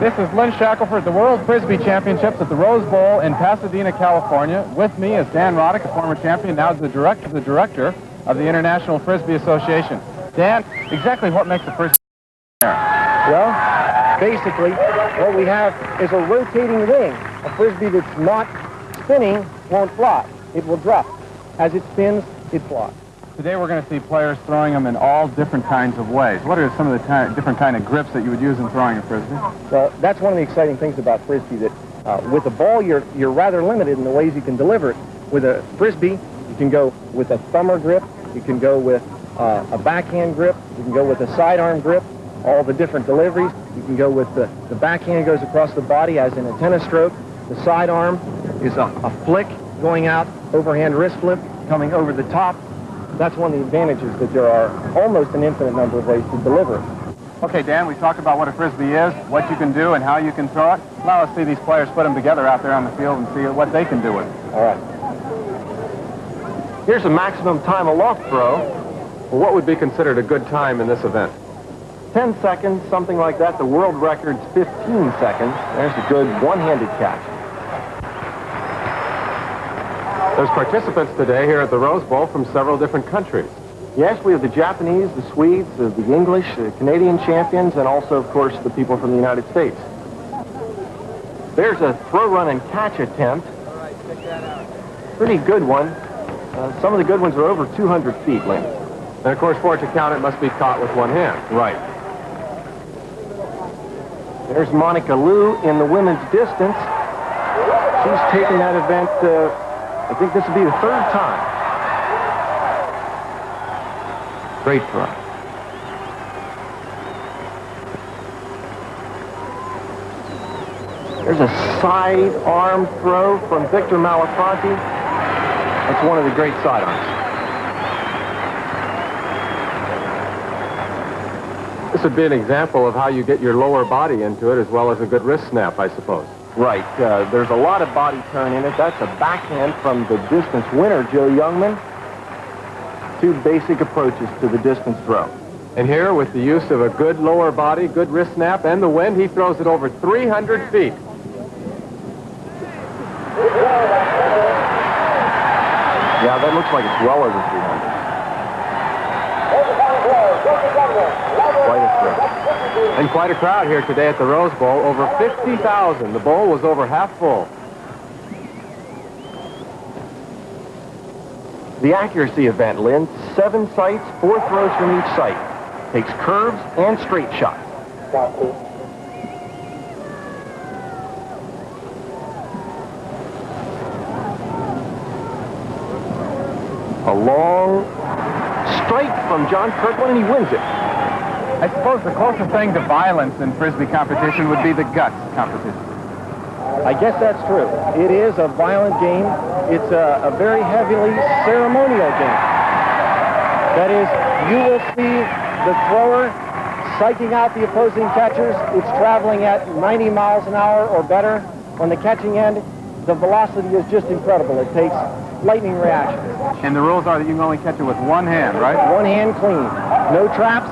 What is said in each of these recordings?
This is Lynn Shackelford, the World Frisbee Championships at the Rose Bowl in Pasadena, California. With me is Dan Roddick, a former champion, now the director of the International Frisbee Association. Dan, exactly what makes a Frisbee there? Well, basically, what we have is a rotating wing. A Frisbee that's not spinning won't fly. It will drop. As it spins, it flies. Today we're going to see players throwing them in all different kinds of ways. What are some of the different kind of grips that you would use in throwing a Frisbee? Well, that's one of the exciting things about Frisbee, that with a ball, you're rather limited in the ways you can deliver it. With a Frisbee, you can go with a thumber grip, you can go with a backhand grip, you can go with a sidearm grip, all the different deliveries. You can go with the backhand goes across the body as in a tennis stroke. The sidearm is a flick going out, overhand wrist flip, coming over the top. That's one of the advantages, that there are almost an infinite number of ways to deliver it. Okay, Dan, we talked about what a Frisbee is, what you can do, and how you can throw it. Now let's see these players put them together out there on the field and see what they can do with it. All right. Here's a maximum time aloft throw. Well, what would be considered a good time in this event? 10 seconds, something like that. The world record's 15 seconds. There's a good one-handed catch. There's participants today here at the Rose Bowl from several different countries. Yes, we have the Japanese, the Swedes, the English, the Canadian champions, and also, of course, the people from the United States. There's a throw, run, and catch attempt. Pretty good one. Some of the good ones are over 200 feet, Lynn. And, of course, for it to count, it must be caught with one hand. Right. There's Monica Liu in the women's distance. She's taken that event, I think this will be the third time. Great throw. There's a side arm throw from Victor Malafronte. That's one of the great sidearms. This would be an example of how you get your lower body into it, as well as a good wrist snap, I suppose. Right. There's a lot of body turn in it. That's a backhand from the distance winner, Joe Youngman. Two basic approaches to the distance throw. And here, with the use of a good lower body, good wrist snap, and the wind, he throws it over 300 feet. Yeah, that looks like it's well over 300. Quite a throw. And quite a crowd here today at the Rose Bowl, over 50,000. The bowl was over half full. The accuracy event, Lynn, 7 sights, 4 throws from each sight. Takes curves and straight shots. A long strike from John Kirkland, and he wins it. I suppose the closest thing to violence in Frisbee competition would be the guts competition. I guess that's true. It is a violent game. It's a very heavily ceremonial game. That is, you will see the thrower psyching out the opposing catchers. It's traveling at 90 miles an hour or better. On the catching end, the velocity is just incredible. It takes lightning reaction. And the rules are that you can only catch it with one hand, right? One hand clean. No traps,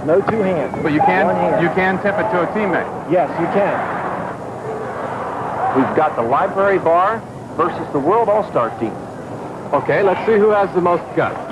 no 2 hands. But you can tip it to a teammate. Yes, you can. We've got the Library Bar versus the World All-Star team. Okay, let's see who has the most guts.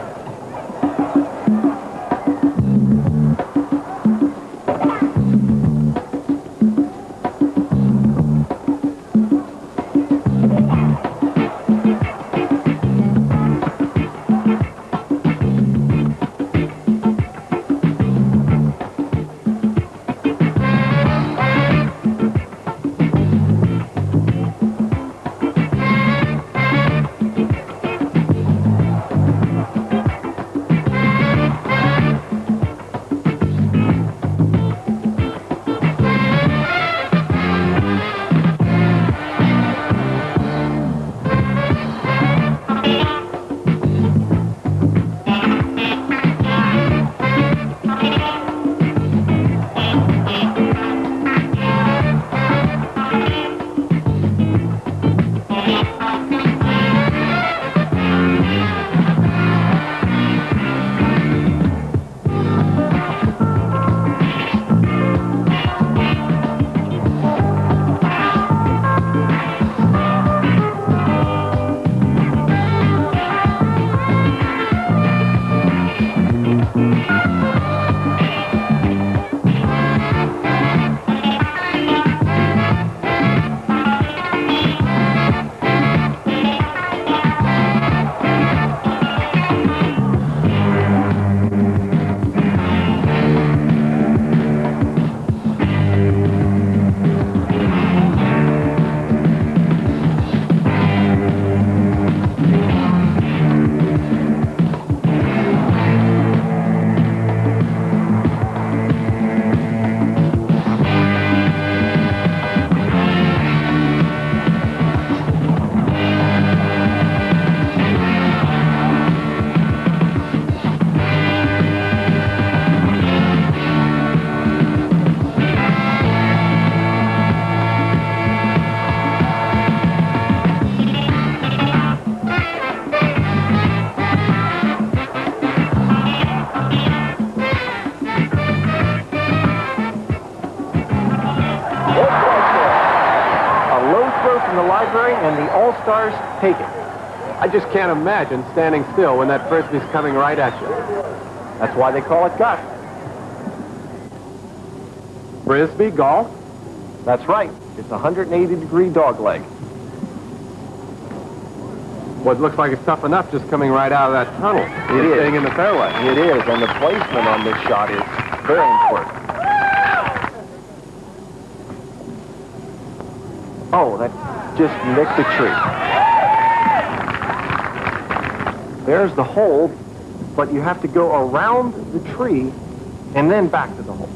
throw from the library, and the All-Stars take it. I just can't imagine standing still when that Frisbee's coming right at you. That's why they call it gut. Frisbee golf? That's right. It's a 180-degree dog leg. Well, it looks like it's tough enough just coming right out of that tunnel. It is. Staying in the fairway. It is, and the placement on this shot is very important. Oh, that just nicked the tree. There's the hole, but you have to go around the tree and then back to the hole.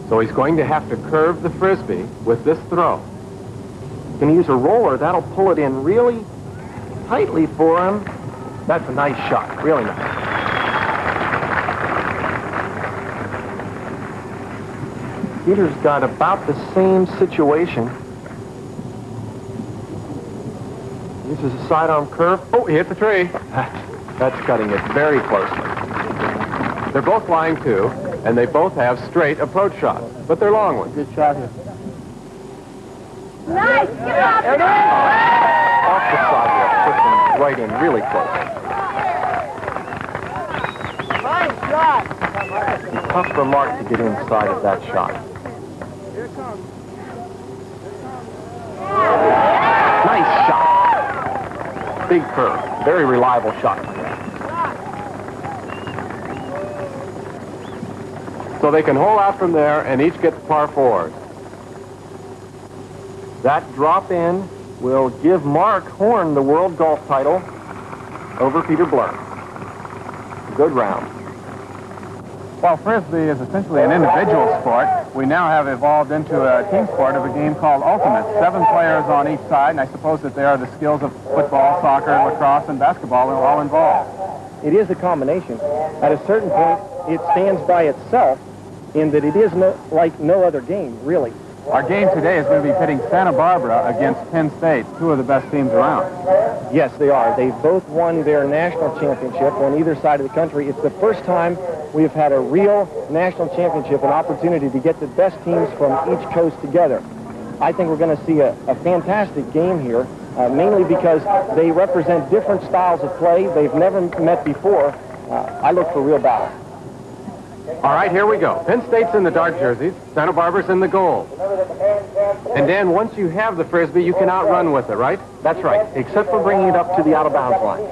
So he's going to have to curve the Frisbee with this throw. You can use a roller. That'll pull it in really tightly for him. That's a nice shot. Really nice. Peter's got about the same situation. Uses a sidearm curve. Oh, he hit the tree. That's cutting it very closely. They're both lying to, and they both have straight approach shots, but they're long ones. Good shot here. Nice! Get off! Off the sidewalk, puts him right in really close. Nice shot! It's tough for Mark to get inside of that shot. Here it comes. Nice shot. Big curve. Very reliable shot. So they can hole out from there and each get the par fours. That drop in will give Mark Horn the world golf title over Peter Blur. Good round. While Frisbee is essentially an individual sport, we now have evolved into a team sport of a game called Ultimate. 7 players on each side, and I suppose that there are the skills of football, soccer, lacrosse, and basketball all involved. It is a combination. At a certain point, it stands by itself in that it is like no other game, really. Our game today is going to be pitting Santa Barbara against Penn State, 2 of the best teams around. Yes, they are. They've both won their national championship on either side of the country. It's the first time we've had a real national championship, an opportunity to get the best teams from each coast together. I think we're going to see a fantastic game here, mainly because they represent different styles of play. They've never met before. I look for real battle. All right, here we go. Penn State's in the dark jerseys. Santa Barbara's in the gold. And Dan, once you have the Frisbee, you can outrun with it, right? That's right, except for bringing it up to the out-of-bounds line.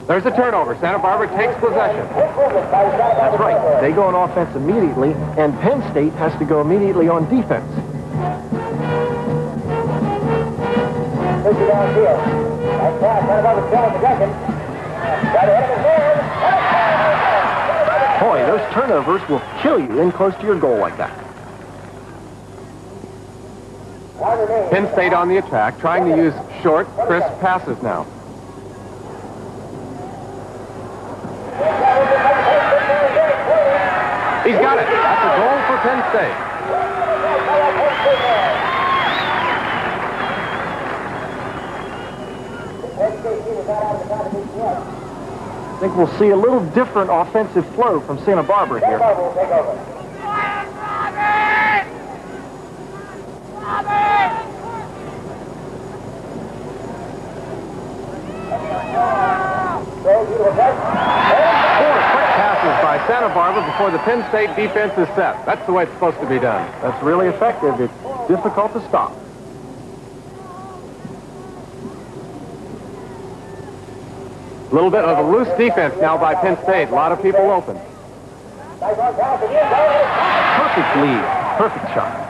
There's a turnover. Santa Barbara takes possession. That's right. They go on offense immediately, and Penn State has to go immediately on defense. Push it downfield. Nice pass. Santa Barbara still in possession. Got ahead of his man. Boy, those turnovers will kill you in close to your goal like that. Penn State on the attack, trying to use short, crisp passes now. He's got it. That's a goal for Penn State. I think we'll see a little different offensive flow from Santa Barbara here. By Santa Barbara before the Penn State defense is set. That's the way it's supposed to be done. That's really effective. It's difficult to stop. A little bit of a loose defense now by Penn State. A lot of people open. Perfect lead. Perfect shot.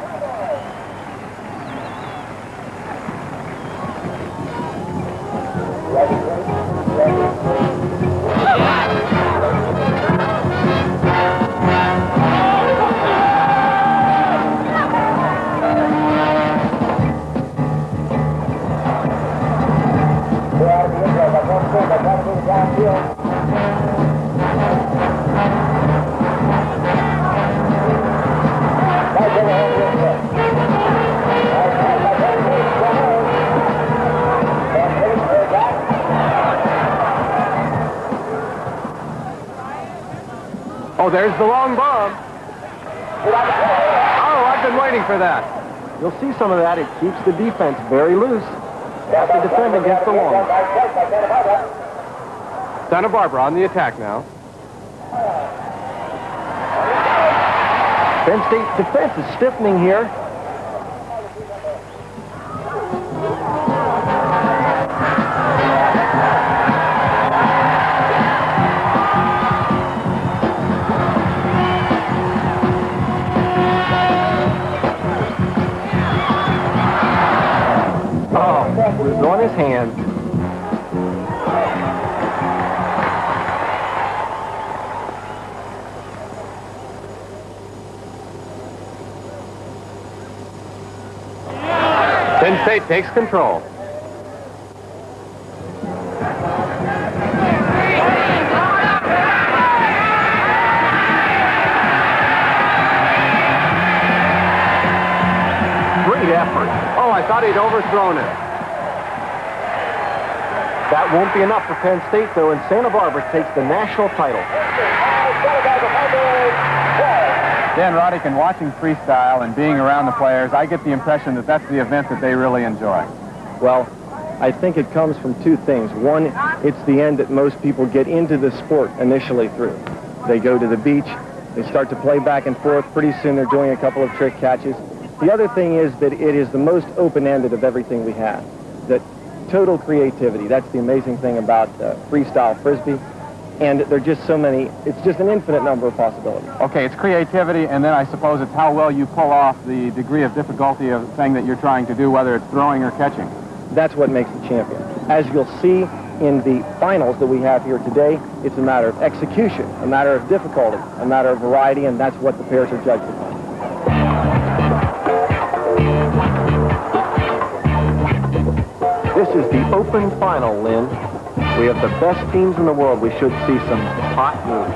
Oh, there's the long bomb. Oh, I've been waiting for that. You'll see some of that. It keeps the defense very loose. Have to defend against the long. Santa Barbara on the attack now. Penn State defense is stiffening here. It was on his hand. Penn State takes control. Great effort. Oh, I thought he'd overthrown it. That won't be enough for Penn State, though, and Santa Barbara takes the national title. Dan Roddick, in watching freestyle and being around the players, I get the impression that that's the event that they really enjoy. Well, I think it comes from two things. One, it's the end that most people get into the sport initially through. They go to the beach, they start to play back and forth. Pretty soon they're doing a couple of trick catches. The other thing is that it is the most open-ended of everything we have. That total creativity. That's the amazing thing about freestyle Frisbee. And there are just so many, it's just an infinite number of possibilities. Okay, it's creativity, and then I suppose it's how well you pull off the degree of difficulty of the thing that you're trying to do, whether it's throwing or catching. That's what makes the champion. As you'll see in the finals that we have here today, it's a matter of execution, a matter of difficulty, a matter of variety, and that's what the pairs are judged upon. This is the open final, Lynn. We have the best teams in the world. We should see some hot moves.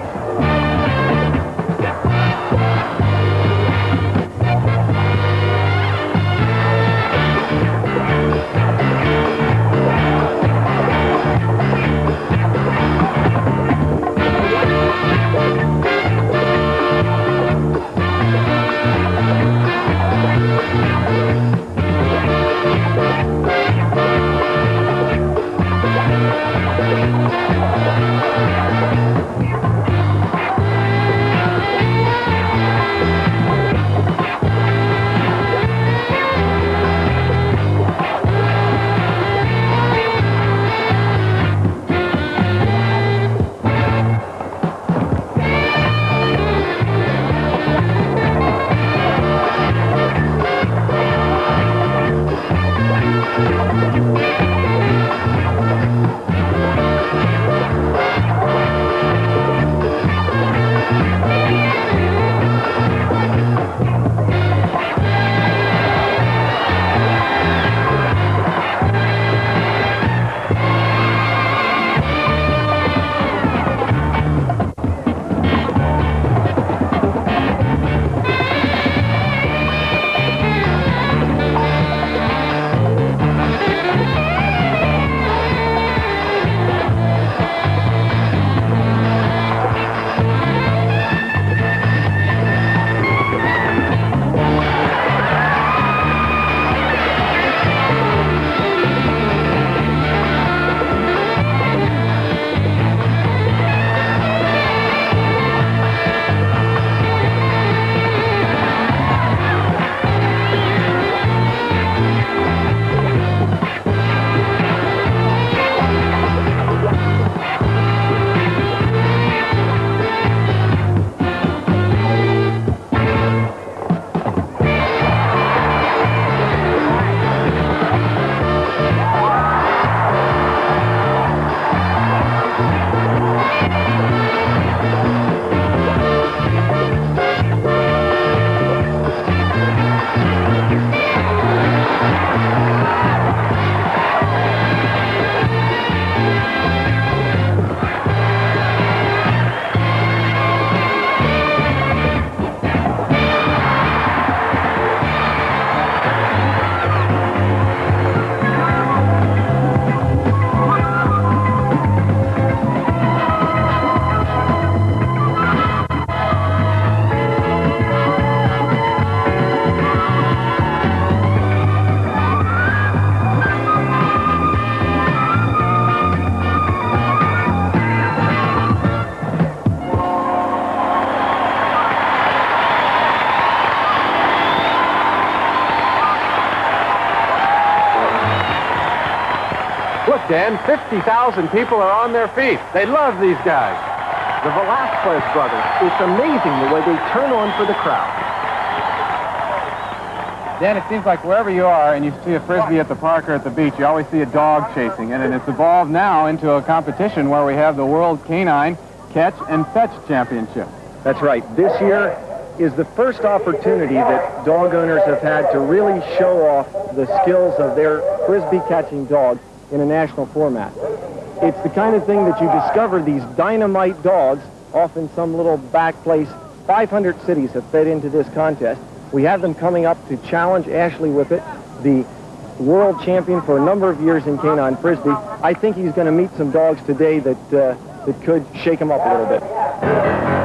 Dan. 50,000 people are on their feet. They love these guys. The Velasquez brothers, it's amazing the way they turn on for the crowd. Dan, it seems like wherever you are and you see a Frisbee at the park or at the beach, you always see a dog chasing it, and it's evolved now into a competition where we have the World Canine Catch and Fetch Championship. That's right. This year is the first opportunity that dog owners have had to really show off the skills of their Frisbee catching dog in a national format. It's the kind of thing that you discover these dynamite dogs off in some little back place. 500 cities have fed into this contest. We have them coming up to challenge Ashley Whippet, the world champion for a number of years in canine Frisbee. I think he's going to meet some dogs today that could shake him up a little bit.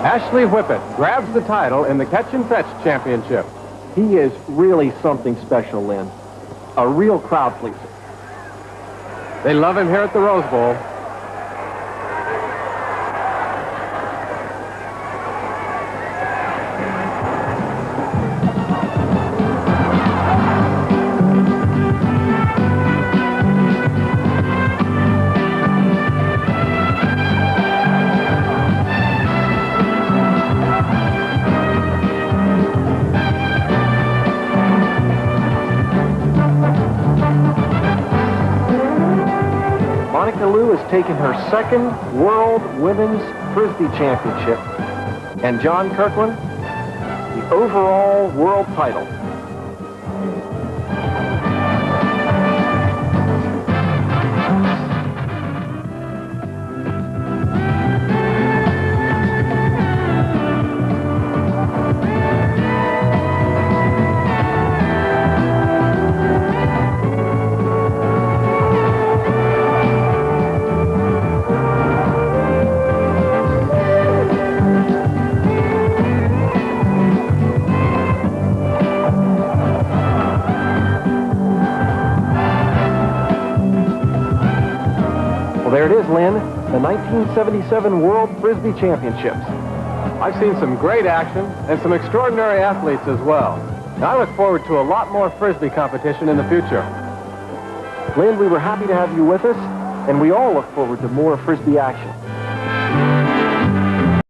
Ashley Whippet grabs the title in the Catch and Fetch Championship. He is really something special, Lynn. A real crowd pleaser. They love him here at the Rose Bowl. Monica Liu has taken her second World Women's Frisbee Championship, and John Kirkland, the overall world title. there it is, Lynn, the 1977 World Frisbee Championships. I've seen some great action and some extraordinary athletes as well. Now, I look forward to a lot more Frisbee competition in the future. Lynn, we were happy to have you with us, and we all look forward to more Frisbee action.